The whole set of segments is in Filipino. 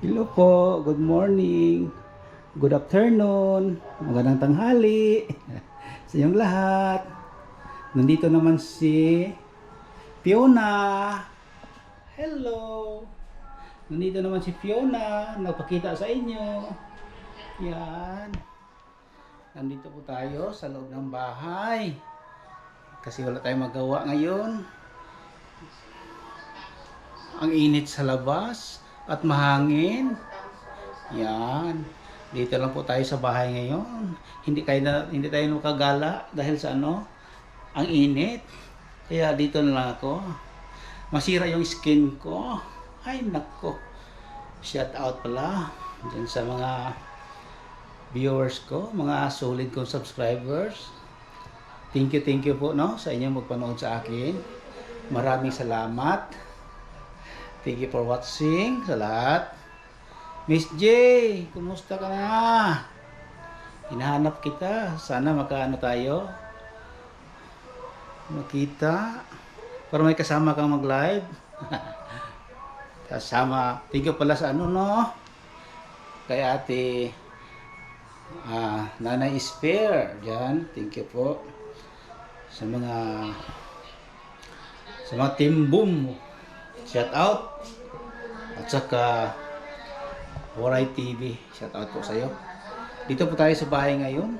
Hello po, good morning, good afternoon, magandang tanghali sa inyong lahat. Nandito naman si Fiona. Hello. Nandito naman si Fiona, nagpakita sa inyo. Yan. Nandito po tayo sa loob ng bahay. Kasi wala tayong magawa ngayon. Ang init sa labas at mahangin. Yan. Dito lang po tayo sa bahay ngayon. Hindi tayo makagala dahil sa ang init. Kaya dito na lang ako. Masira yung skin ko. Ay nako. Shout out pala dyan sa mga viewers ko, mga solid kong subscribers. Thank you po sa inyong magpanood sa akin. Maraming salamat. Thank you for watching sa lahat. Miss J, kumusta ka na? Hinahanap kita. Sana makaano tayo. Makita. Para may kasama kang mag-live. Kasama. Thank you pala sa kay ate Nanay Spare. Diyan. Thank you po. Sa mga team boom. Shout out. At saka Waray TV. Shout out po sa iyo. Dito po tayo sa bahay ngayon.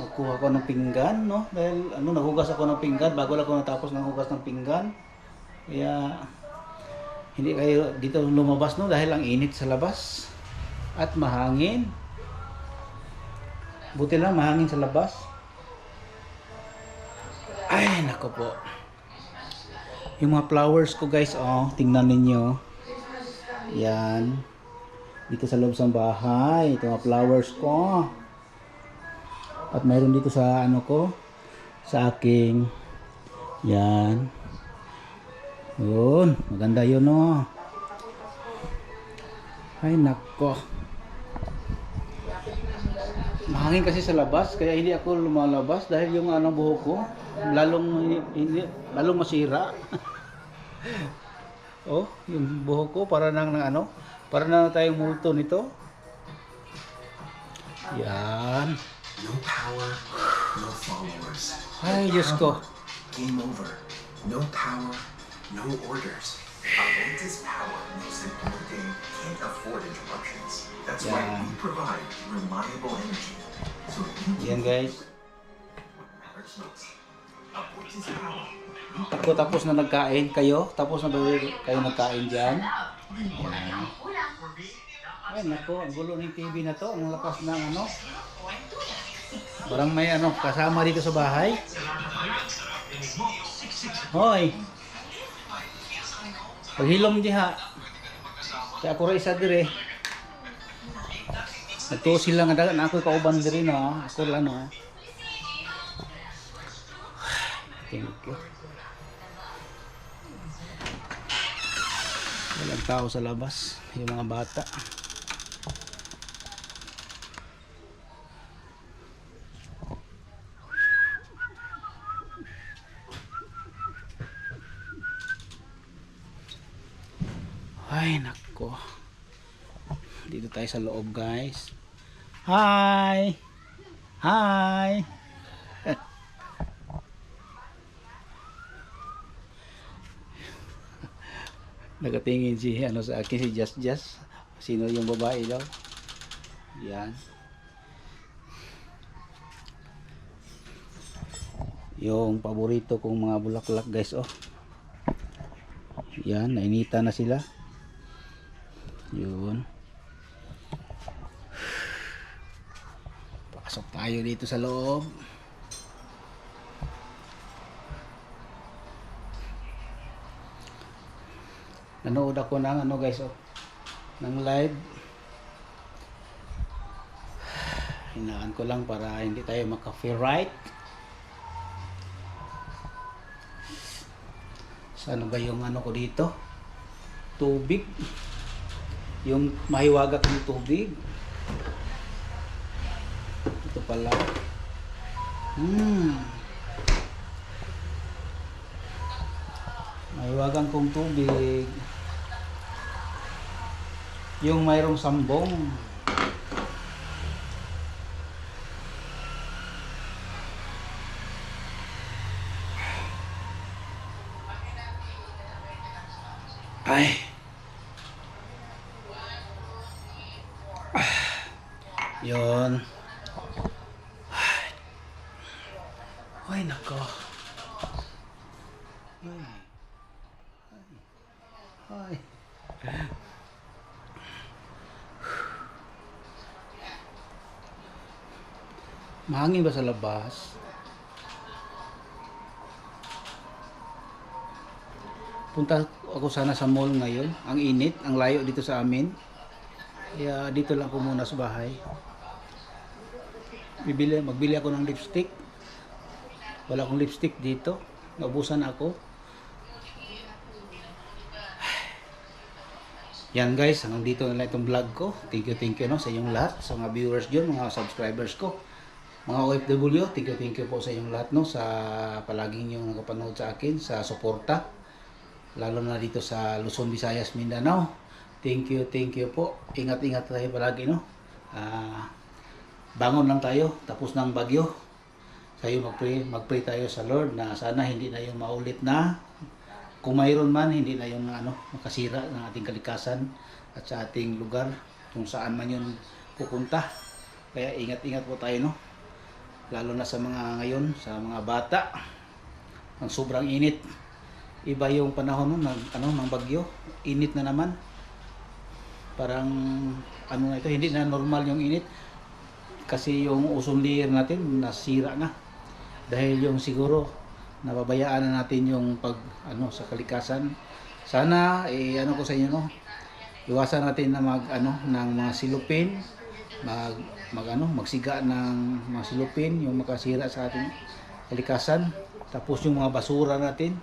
Nagkuha ko ng pinggan, no? Dahil naghugas ako ng pinggan bago lang ako natapos ng hugas ng pinggan. Kaya hindi kayo dito lumabas, no? Dahil ang init sa labas at mahangin. Buti lang mahangin sa labas. Ay, nako po. Yung mga flowers ko, guys, tingnan ninyo. Yan. Dito sa loob ng bahay, ito mga flowers ko. At mayroon dito sa sa aking, yan. Yun, maganda yun, no. Ay, nako. Mahangin kasi sa labas, kaya hindi ako lumalabas dahil yung buhok ko lalong masira. Oh, yung buhok ko para para na tayong multo nito. Yan. No power, no followers. Ay, Diyos ko. Game over. No power, no orders. Aventus Power knows that your day can't afford interruptions. That's why we provide reliable energy. So you Yan, guys. what matters most. Aventus Power. Ako tapos na nagkain. Kayo? Tapos na ba kayo nagkain dyan? Yan. Ay, nako. Ang gulo ng TV na to. Ang lakas ng Parang may kasama dito sa bahay. Hoy. Paghilom diha. Kaya ako rin isa dire. Ito sila nga dagan ako kauban dire, no. Ako lang, no. Thank you. Walang tao sa labas. Yung mga bata. Ay, nako. Dito tayo sa loob, guys. Hi! Hi! Nakatingin sa akin si Just. Sino yung babae daw? Yan. Yung paborito kong mga bulaklak, guys, Yan, nainita na sila. Yun. Pasok tayo dito sa loob. Nanood ako ng guys, ng live. Hinaan ko lang para hindi tayo maka-copyright. Saan ba yung ko dito? Tubig. Yung mahiwaga ng tubig. Ito pala. Mahiwagan kong tubig. Yung mayroong sambong. Ay. Yun. Ay, nako. Ay. Mahangin ba sa labas? Punta ako sana sa mall ngayon. Ang init, ang layo dito sa amin. Kaya dito lang ako muna sa bahay. Magbili ako ng lipstick. Wala akong lipstick dito. Naubusan ako. Yan guys, hanggang dito na lang itong vlog ko. Thank you no sa inyong lahat, sa mga viewers dyan, mga subscribers ko. Mga OFW, thank you po sa inyong lahat no, sa palaging yung nakapanood sa akin, sa suporta. Lalo na dito sa Luzon, Visayas, Mindanao. Thank you po. Ingat-ingat tayo palagi no. Bangon lang tayo, tapos ng bagyo. Tayo mag-pray tayo sa Lord na sana hindi na yung maulit na. Kung mayroon man, hindi na yung makasira ng ating kalikasan at sa ating lugar kung saan man yun pupunta. Kaya ingat-ingat po tayo no. Lalo na sa mga ngayon, sa mga bata. Ang sobrang init. Iba yung panahon ng bagyo. Init na naman. Parang na ito, hindi na normal yung init. Kasi yung ozone layer natin nasira na. Dahil yung siguro nababayaan na natin yung sa kalikasan. Sana ko sa inyo no. Iwasan natin na ng mga silupin, magsiga ng mga silupin yung makasira sa ating kalikasan. Tapos yung mga basura natin,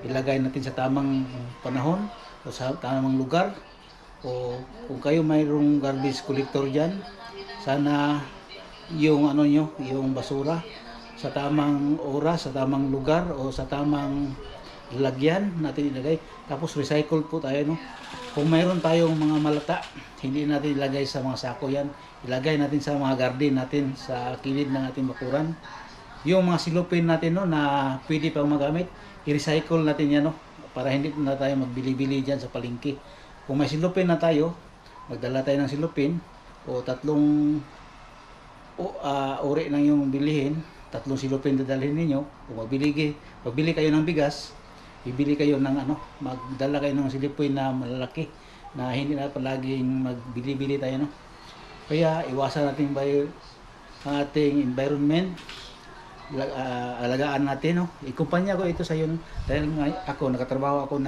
ilagay natin sa tamang panahon o sa tamang lugar. O kung kayo mayroong garbage collector diyan, sana yung yung basura sa tamang oras, sa tamang lugar o sa tamang lagyan natin ilagay. Tapos recycle po tayo no. Kung mayroon tayong mga malata, hindi natin ilagay sa mga sako yan. Ilagay natin sa mga garden natin, sa kilid ng ating bakuran. Yung mga silupin natin no na pwede pang magamit, i-recycle natin yan no para hindi na tayo magbili-bili diyan sa palengke. Kung may silupin na tayo, magdala tayo ng silupin o tatlong uri lang yung bilihin. Tatlong silupin dadalhin ninyo. Kung magbili kayo ng bigas, bibili kayo ng magdala kayo ng silupin na malalaki na hindi na palaging magbili-bili tayo no. Kaya iwasan natin ang ating environment. Alagaan natin no. Ikumpanya ko ito sa iyo dahil ako nakatrabaho ako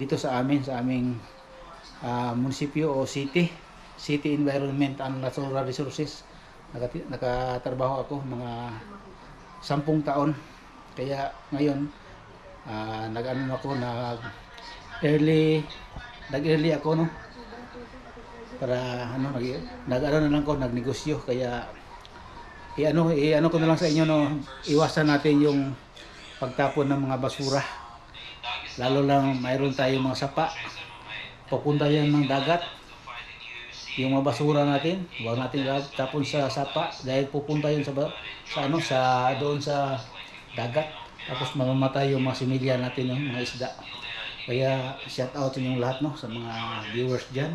dito sa aming munisipyo o city environment and natural resources. Nakatrabaho ako mga 10 taon. Kaya ngayon nag-early ako no. Para nagnegosyo. Kaya ko na lang sa inyo no, iwasan natin yung pagtapon ng mga basura. Lalo lang mayroon tayong mga sapa. Papunta yan ng dagat. Yung mga basura natin, huwag natin tapon sa sapa dahil pupunta yun doon sa dagat. Tapos mamamatay yung mga similya natin, yung mga isda. Kaya shout out yung lahat no sa mga viewers diyan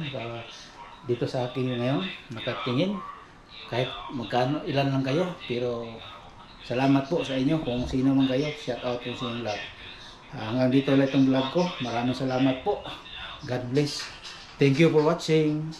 dito sa akin ngayon nakatingin. Kahit ilan lang kayo, pero salamat po sa inyo kung sino man kayo. Shout out po sa inyong lahat. Hanggang dito lang itong vlog ko. Maraming salamat po. God bless. Thank you for watching.